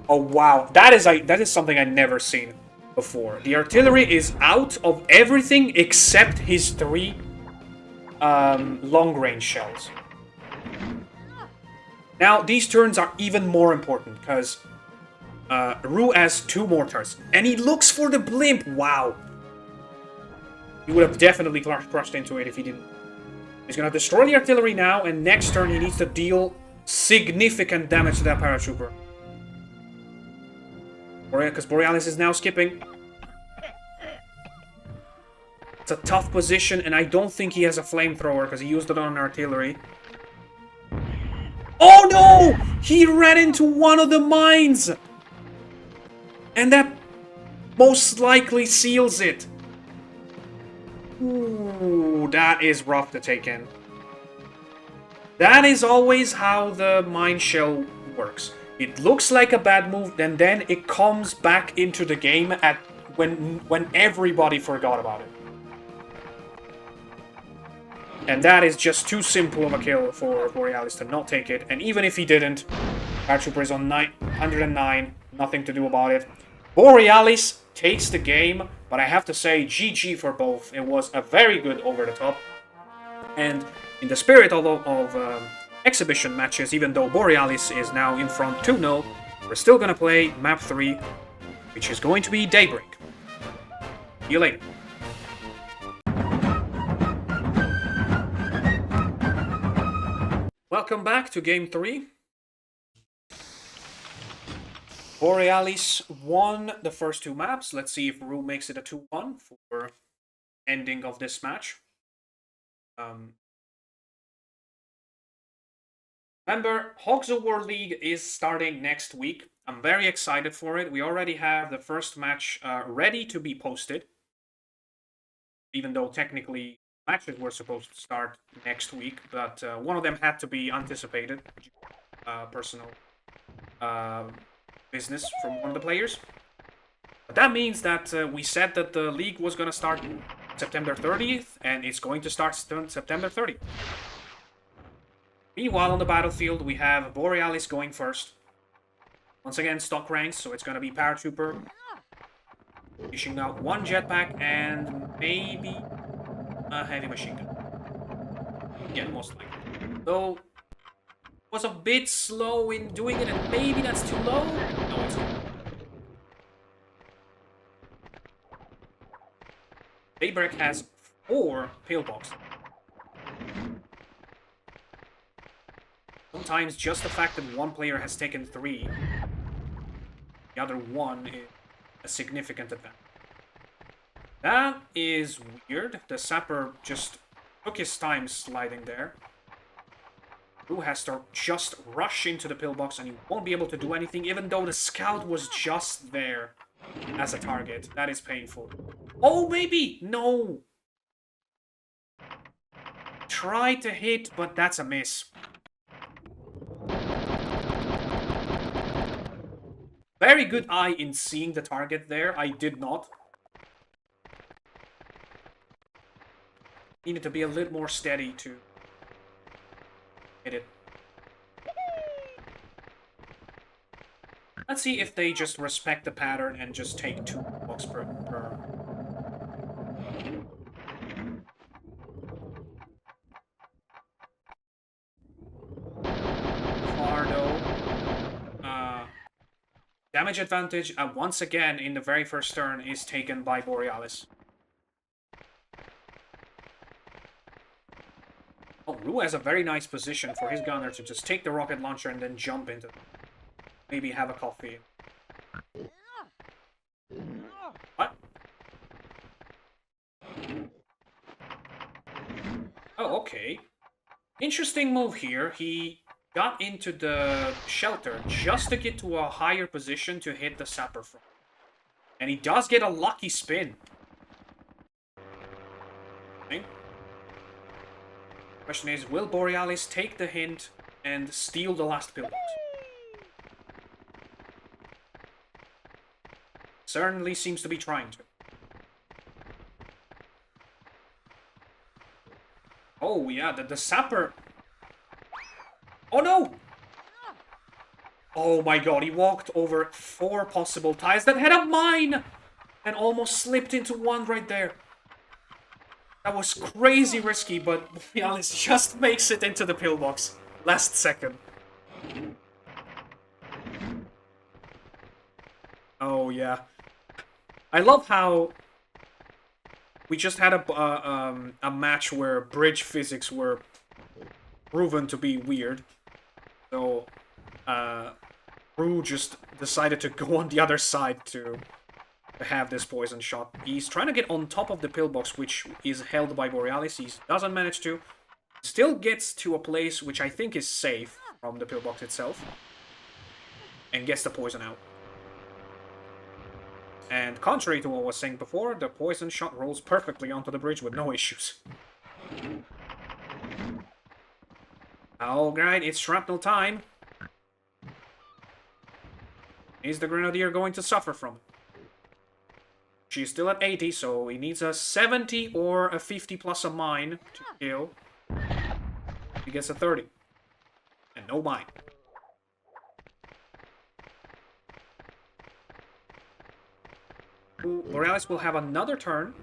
Oh wow, that is something I've never seen before. The artillery is out of everything except his 3 long-range shells. Now, these turns are even more important, because Rue has 2 mortars, and he looks for the blimp! Wow! He would have definitely crushed into it if he didn't. He's gonna destroy the artillery now, and next turn he needs to deal significant damage to that paratrooper. Because Borealis is now skipping. It's a tough position, and I don't think he has a flamethrower because he used it on artillery. Oh no! He ran into one of the mines! And that most likely seals it. Ooh, that is rough to take in. That is always how the mine shell works. It looks like a bad move, and then it comes back into the game at when everybody forgot about it. And that is just too simple of a kill for Borealis to not take it. And even if he didn't, Paratrooper is on 109, nothing to do about it. Borealis takes the game, but I have to say GG for both. It was a very good over-the-top. And in the spirit of exhibition matches, even though Borealis is now in front 2-0, we're still going to play map 3, which is going to be Daybreak. See you later. Welcome back to Game 3. Borealis won the first 2 maps. Let's see if Roo makes it a 2-1 for ending of this match. Remember, Hogs Award League is starting next week. I'm very excited for it. We already have the first match ready to be posted. Even though technically matches were supposed to start next week, but one of them had to be anticipated. Personal business from one of the players. But that means that we said that the league was going to start September 30th, and it's going to start September 30th. Meanwhile, on the battlefield, we have Borealis going first. Once again, stock ranks, so it's going to be Paratrooper. Dishing out 1 jetpack and maybe a heavy machine gun. Yeah, most likely. Though, was a bit slow in doing it, and maybe that's too low? No, it's not. Daybreak has 4 pillboxes. Sometimes just the fact that one player has taken 3, the other 1 is a significant advantage. That is weird. The sapper just took his time sliding there. Who has to just rush into the pillbox, and he won't be able to do anything, even though the scout was just there as a target. That is painful. Oh, maybe! No! Try to hit, but that's a miss. Very good eye in seeing the target there. I did not. Needed to be a little more steady to hit it. Let's see if they just respect the pattern and just take 2 blocks per. Damage advantage, once again, in the very first turn, is taken by Borealis. Oh, Roo has a very nice position for his gunner to just take the rocket launcher and then jump into it. Maybe have a coffee. What? Oh, okay. Interesting move here. He got into the shelter just to get to a higher position to hit the sapper from. And he does get a lucky spin. Okay. Question is, will Borealis take the hint and steal the last pillbox? Certainly seems to be trying to. Oh yeah, the sapper... Oh no! Oh my god, he walked over 4 possible ties that had a mine! And almost slipped into 1 right there. That was crazy risky, but Borealis just makes it into the pillbox. Last second. Oh yeah. I love how we just had a match where bridge physics were proven to be weird. So, Roo just decided to go on the other side to to have this poison shot. He's trying to get on top of the pillbox, which is held by Borealis. He doesn't manage to. Still gets to a place which I think is safe from the pillbox itself. And gets the poison out. And contrary to what I was saying before, the poison shot rolls perfectly onto the bridge with no issues. Alright, it's shrapnel time. Is the Grenadier going to suffer from it? She's still at 80, so he needs a 70 or a 50 plus a mine to kill. He gets a 30. And no mine. Borealis will have another turn.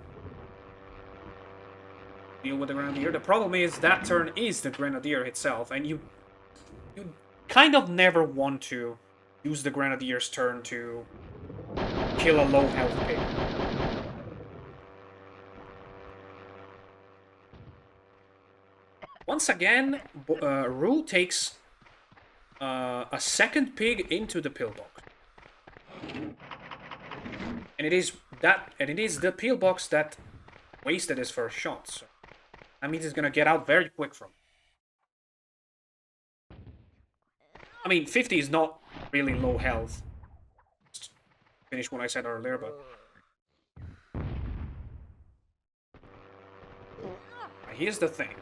Deal with the Grenadier. The problem is that turn is the Grenadier itself, and you kind of never want to use the Grenadier's turn to kill a low health pig. Once again, Roo takes a second pig into the pillbox. And it is the pillbox that wasted his first shot. So that means he's gonna get out very quick from it. I mean, 50 is not really low health. Just finish what I said earlier, but here's the thing.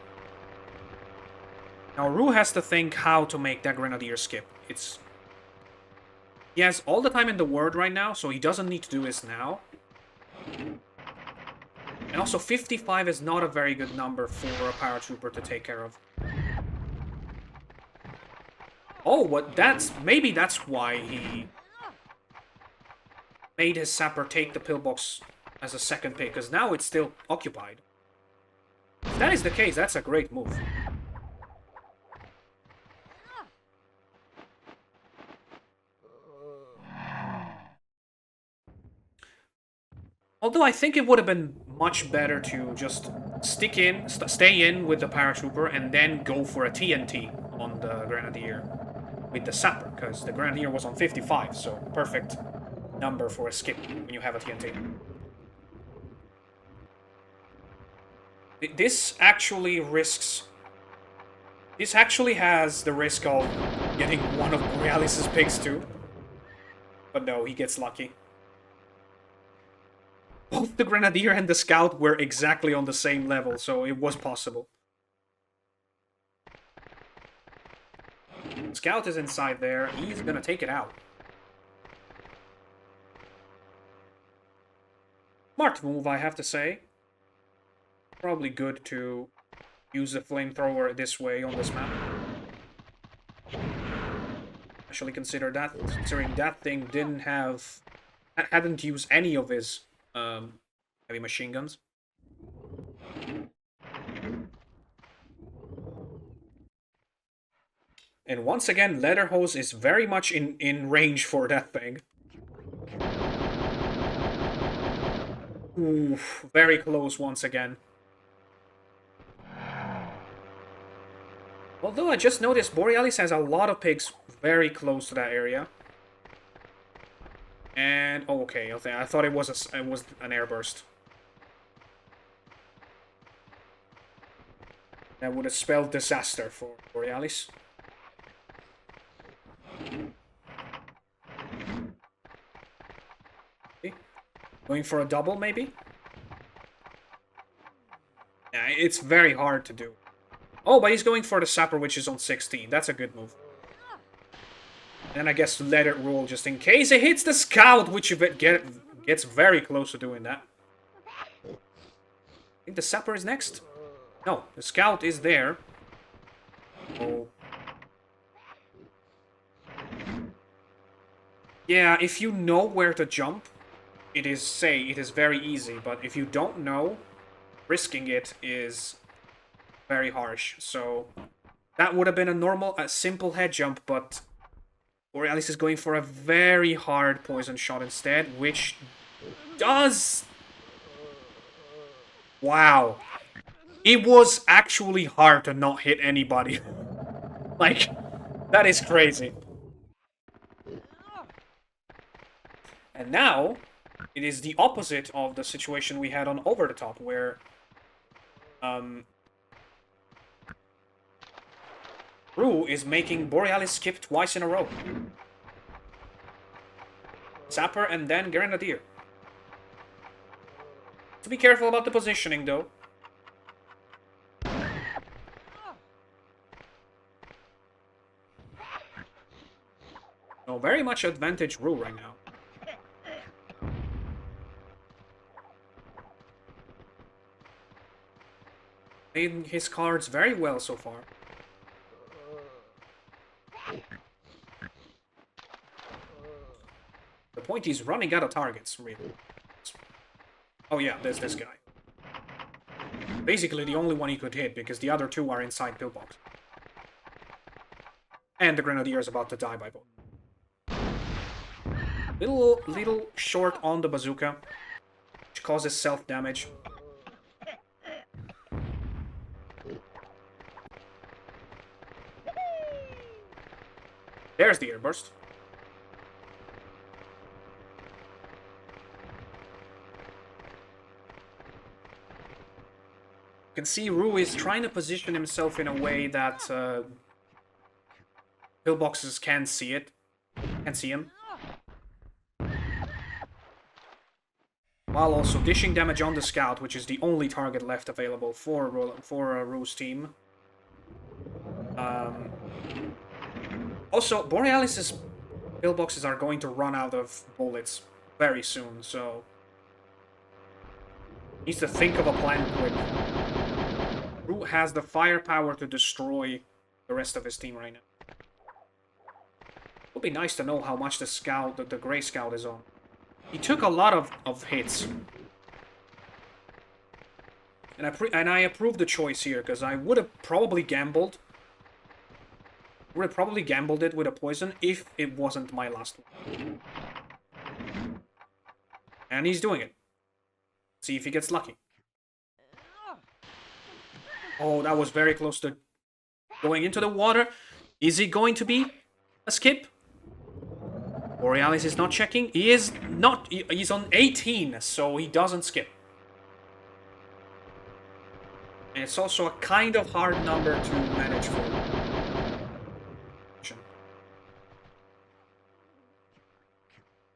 Now Roo has to think how to make that Grenadier skip. He has all the time in the world right now, so he doesn't need to do this now. And also 55 is not a very good number for a paratrooper to take care of. Oh, maybe that's why he made his sapper take the pillbox as a second pick, because now it's still occupied. If that is the case, that's a great move. Although I think it would have been much better to just stay in with the paratrooper and then go for a TNT on the Grenadier with the sapper, because the Grenadier was on 55, so perfect number for a skip when you have a TNT. This actually has the risk of getting one of Borealis' pigs too. But no, he gets lucky. Both the Grenadier and the Scout were exactly on the same level, so it was possible. Scout is inside there. He's gonna take it out. Smart move, I have to say. Probably good to use the flamethrower this way on this map. Especially considering that thing hadn't used any of his heavy machine guns. And once again, Leatherhose is very much in range for that thing. Ooh, very close once again. Although I just noticed Borealis has a lot of pigs very close to that area. And oh, okay, I thought it was an airburst. That would have spelled disaster for Borealis. Okay. Going for a double, maybe? Yeah, it's very hard to do. Oh, but he's going for the sapper, which is on 16. That's a good move. And I guess let it roll just in case it hits the Scout, which gets very close to doing that. I think the sapper is next. No, the Scout is there. Oh. Yeah, if you know where to jump, it is very easy. But if you don't know, risking it is very harsh. So that would have been a simple head jump, but Borealis is going for a very hard poison shot instead, which does... Wow. It was actually hard to not hit anybody. Like, that is crazy. And now, It is the opposite of the situation we had on Over the Top, where Roo is making Borealis skip twice in a row. Sapper and then Grenadier. To be careful about the positioning, though. So very much advantage Roo right now. Playing his cards very well so far. The point is running out of targets, really. Oh yeah, there's this guy. Basically the only one he could hit, because the other two are inside pillbox. And the Grenadier is about to die by both. Little short on the bazooka, which causes self-damage. There's the airburst. You can see Roo is trying to position himself in a way that pillboxes can see it, can see him. While also dishing damage on the scout, which is the only target left available for Roo's team. Also, Borealis's pillboxes are going to run out of bullets very soon, so needs to think of a plan quick. Roo has the firepower to destroy the rest of his team right now. It would be nice to know how much the Grey Scout is on. He took a lot of hits. And I approve the choice here, because I would have probably gambled. Would have probably gambled it with a poison if it wasn't my last one. And he's doing it. See if he gets lucky. Oh, that was very close to going into the water. Is it going to be a skip? Borealis is not checking. He is not. He's on 18, so he doesn't skip. And it's also a kind of hard number to manage for.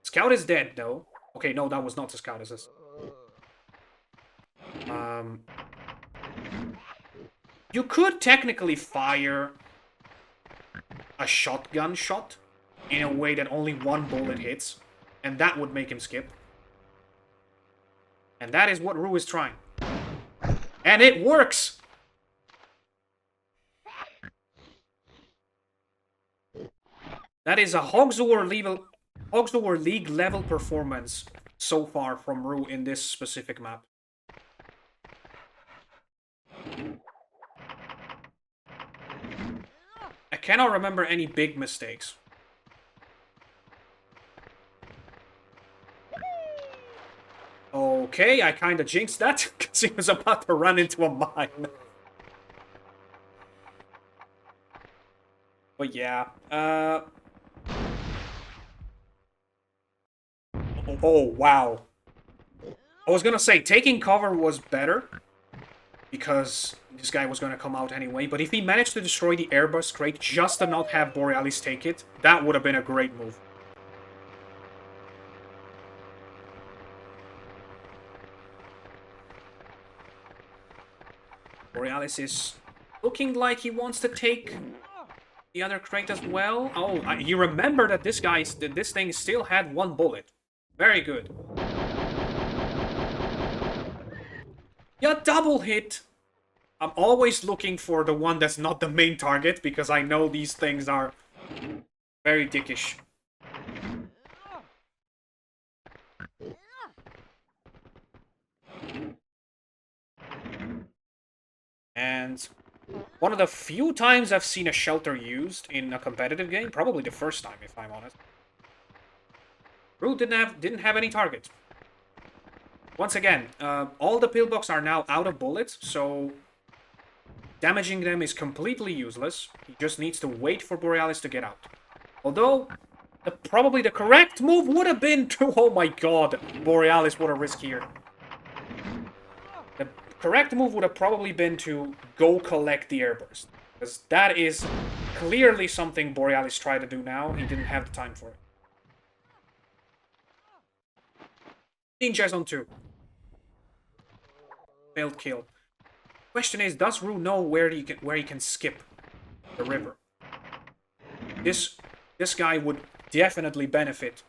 Scout is dead, though. Okay, no, that was not the scout, is this? You could technically fire a shotgun shot in a way that only one bullet hits, and that would make him skip. And that is what Roo is trying. And it works! That is a Hogs League level performance so far from Roo in this specific map. I cannot remember any big mistakes. Okay, I kinda jinxed that, because he was about to run into a mine. But yeah, oh, wow. I was gonna say, taking cover was better, because this guy was gonna come out anyway, but if he managed to destroy the airbus crate just to not have Borealis take it, that would have been a great move. Borealis is looking like he wants to take the other crate as well. Oh, you remember that this thing still had one bullet. Very good. Yeah, double hit. I'm always looking for the one that's not the main target, because I know these things are very dickish. And one of the few times I've seen a shelter used in a competitive game, probably the first time, if I'm honest. Roo didn't have any targets. Once again, all the pillbox are now out of bullets, so damaging them is completely useless. He just needs to wait for Borealis to get out. Although, Probably the correct move would have been to... Oh my god, Borealis, what a risk here. The correct move would have probably been to go collect the airburst. Because that is clearly something Borealis tried to do now. He didn't have the time for it. Ninjas on 2. Failed kill. Question is, does Roo know where he can skip the river? This guy would definitely benefit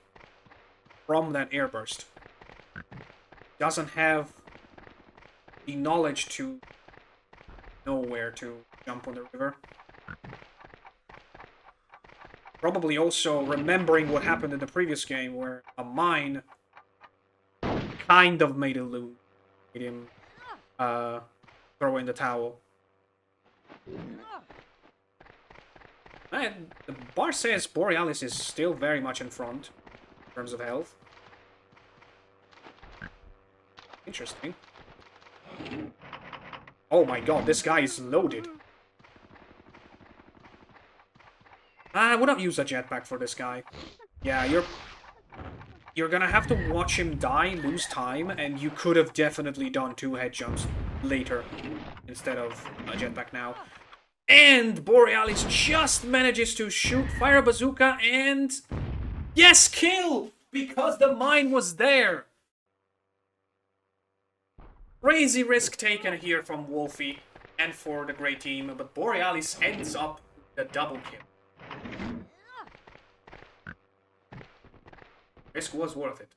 from that airburst. Doesn't have the knowledge to know where to jump on the river. Probably also remembering what happened in the previous game where a mine kind of made it lose. Made him throw in the towel. And the bar says Borealis is still very much in front in terms of health. Interesting. Oh my god, this guy is loaded. I would not use a jetpack for this guy. Yeah, you're gonna have to watch him die, lose time, and you could have definitely done 2 head jumps later instead of a jetpack now. And Borealis just manages to shoot fire bazooka and... Yes, kill! Because the mine was there! Crazy risk taken here from Wolfie and for the Grey team, but Borealis ends up with a double kill. Risk was worth it.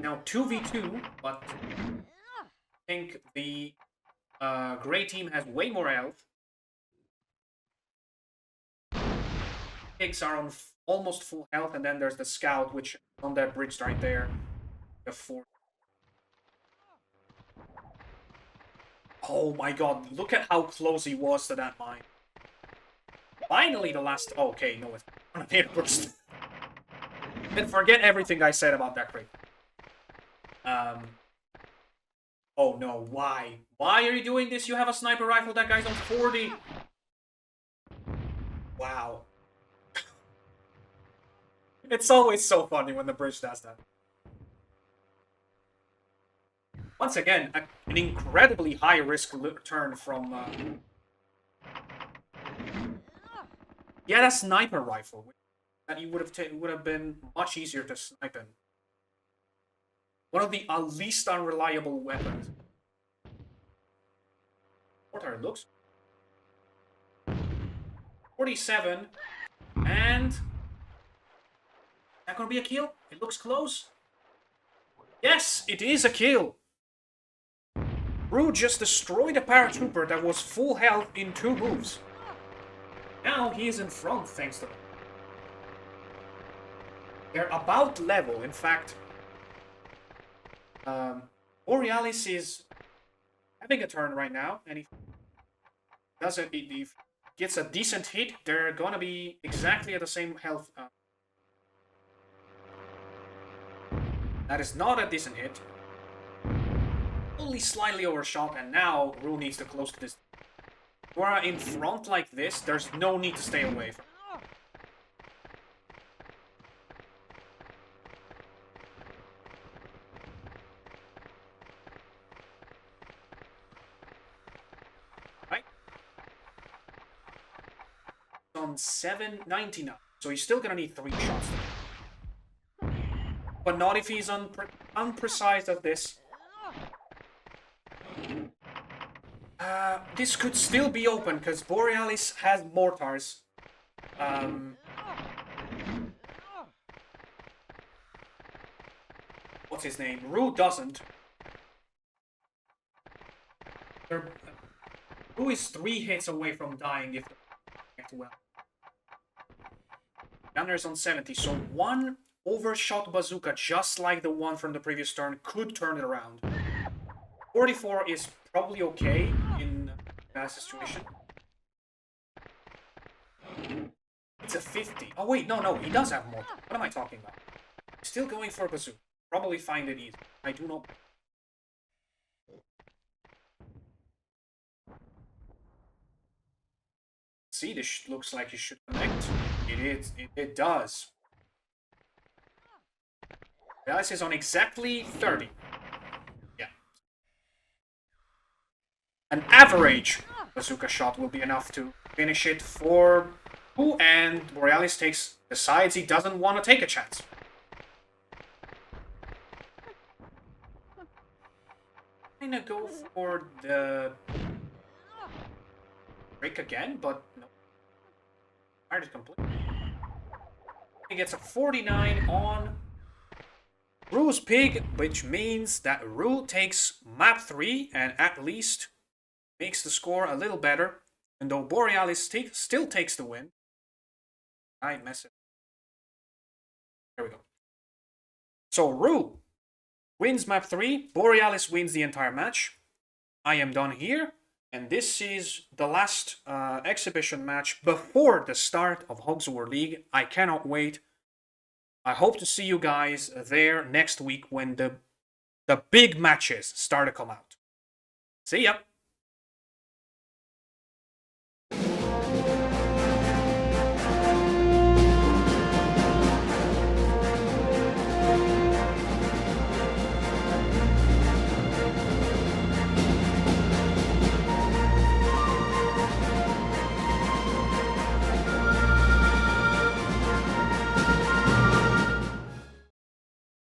Now 2v2, but I think the Grey team has way more health. Pigs are on almost full health, and then there's the scout, which is on that bridge right there. The 4. Oh my god, look at how close he was to that mine. Finally the last... Oh, okay, no, it's on a airburst. And forget everything I said about that crate. Oh no, why? Why are you doing this? You have a sniper rifle, that guy's on 40. Wow. It's always so funny when the bridge does that. Once again, an incredibly high-risk turn from... Yeah, that sniper rifle. That you would have been much easier to snipe in. One of the least unreliable weapons. Mortar looks... 47. And... Is that gonna be a kill? It looks close. Yes, it is a kill. Roo just destroyed a paratrooper that was full health in 2 moves. Now he is in front thanks to them. They're about level. In fact, Borealis is having a turn right now, and if he gets a decent hit, they're gonna be exactly at the same health. That is not a decent hit. Only slightly overshot, and now Roo needs to close to this. If you are in front like this, there's no need to stay away from. Right? On 799, so he's still gonna need 3 shots. But not if he's unprecise as this. This could still be open, because Borealis has mortars. What's his name? Roo doesn't. Roo is 3 hits away from dying if they act well. Gunner's on 70, so 1 overshot bazooka, just like the one from the previous turn, could turn it around. 44 is probably okay in that situation. It's a 50. Oh wait, no, he does have more. What am I talking about? Still going for a bazooka. Probably find it easy. I do not. See, this looks like it should connect. It is. It does. Borealis is on exactly 30. Yeah. An average bazooka shot will be enough to finish it for Roo, and Borealis decides he doesn't want to take a chance. I'm gonna go for the break again, but no. Fired it completely. He gets a 49 on Roo's pig, which means that Roo takes map 3 and at least makes the score a little better. And though Borealis still takes the win. I mess it. There we go. So Roo wins map 3. Borealis wins the entire match. I am done here. And this is the last exhibition match before the start of Hogs World League. I cannot wait. I hope to see you guys there next week when the big matches start to come out. See ya!